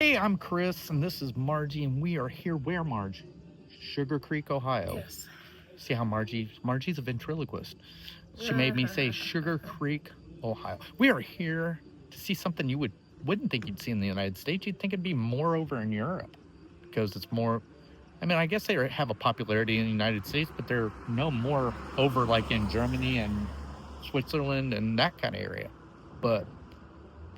Hey, I'm Chris, and this is Margie, and we are here. Where, Marge? Sugarcreek, Ohio. Yes. See how Margie's a ventriloquist. She made me say Sugarcreek, Ohio. We are here to see something you wouldn't think you'd see in the United States. You'd think it'd be more over in Europe because it's more. I mean, I guess they have a popularity in the United States, but they're no more over like in Germany and Switzerland and that kind of area. But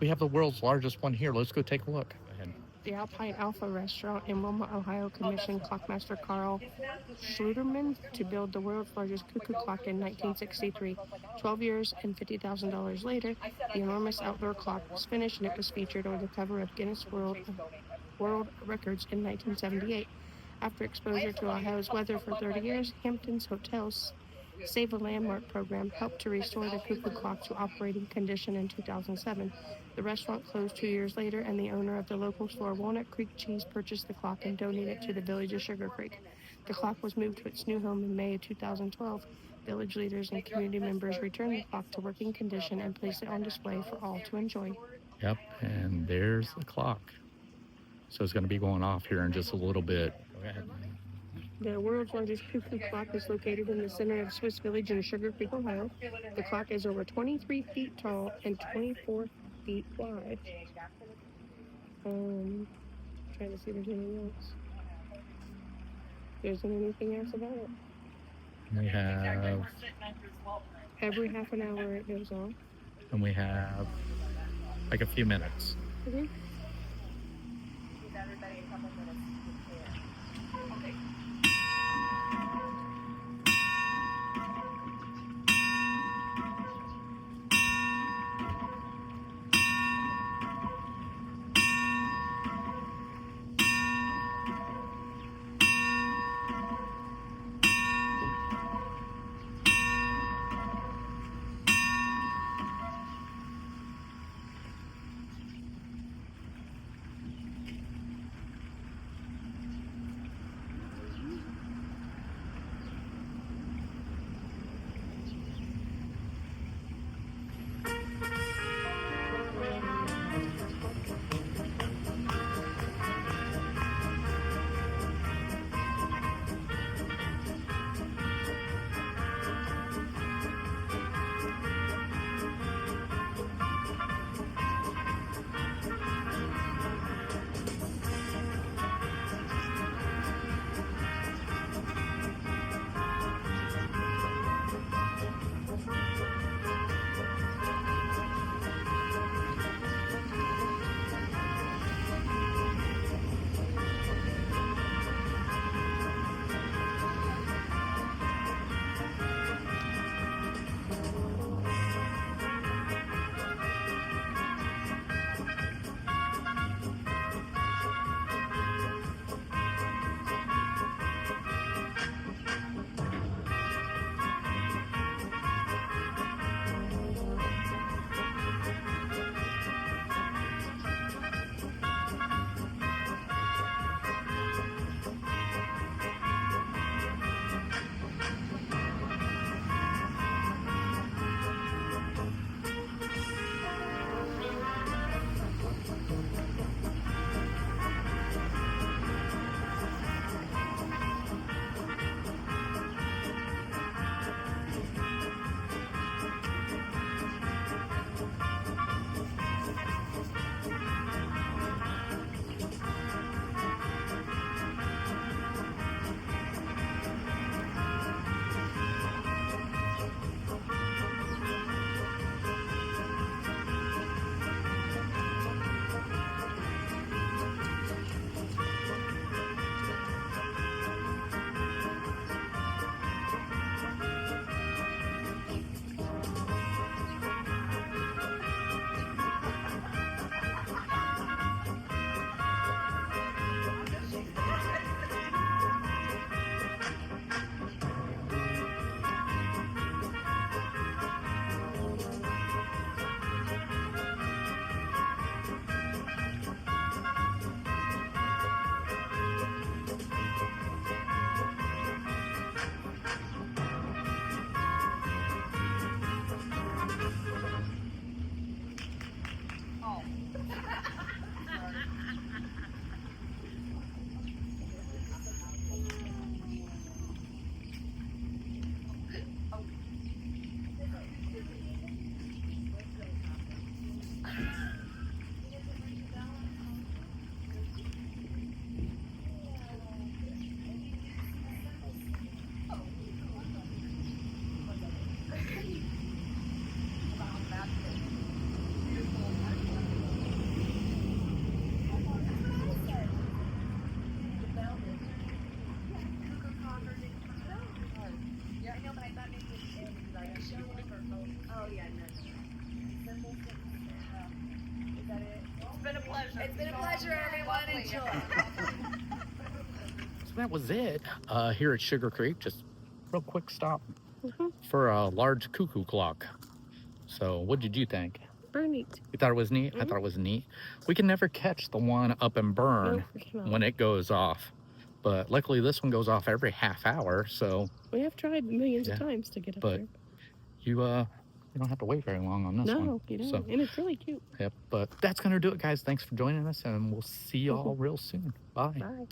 we have the world's largest one here. Let's go take a look. Go ahead. The Alpine Alpha restaurant in Wilma, Ohio commissioned clockmaster Carl Schluterman to build the world's largest cuckoo clock in 1963. 12 years and $50,000 later, the enormous outdoor clock was finished and it was featured on the cover of Guinness World Records in 1978. After exposure to Ohio's weather for 30 years, Hampton's Hotels Save a Landmark program helped to restore the cuckoo clock to operating condition in 2007. The restaurant closed 2 years later, and the owner of the local store, Walnut Creek Cheese, purchased the clock and donated it to the village of Sugarcreek. The clock was moved to its new home in May of 2012. Village leaders and community members returned the clock to working condition and placed it on display for all to enjoy. Yep, and there's the clock. So it's going to be going off here in just a little bit. Go ahead. The world's largest cuckoo clock is located in the center of Swiss Village in Sugarcreek, Ohio. The clock is over 23 feet tall and 24 feet wide. Trying to see if there's anything else. There isn't anything else about it. We have... Every half an hour it goes off. And we have like a few minutes. Mm-hmm. So that was it here at Sugarcreek. Just real quick stop Mm-hmm. for a large cuckoo clock. So what did you think? Very neat. You thought it was neat? Mm-hmm. I thought it was neat. We can never catch the one up and burn No, we cannot. when it goes off. But luckily this one goes off every half hour, so We have tried millions of times to get up there. you don't have to wait very long on this one. No, you don't. So, And it's really cute. yep. But that's gonna do it, guys. Thanks for joining us, and we'll see y'all real soon. Bye. Bye.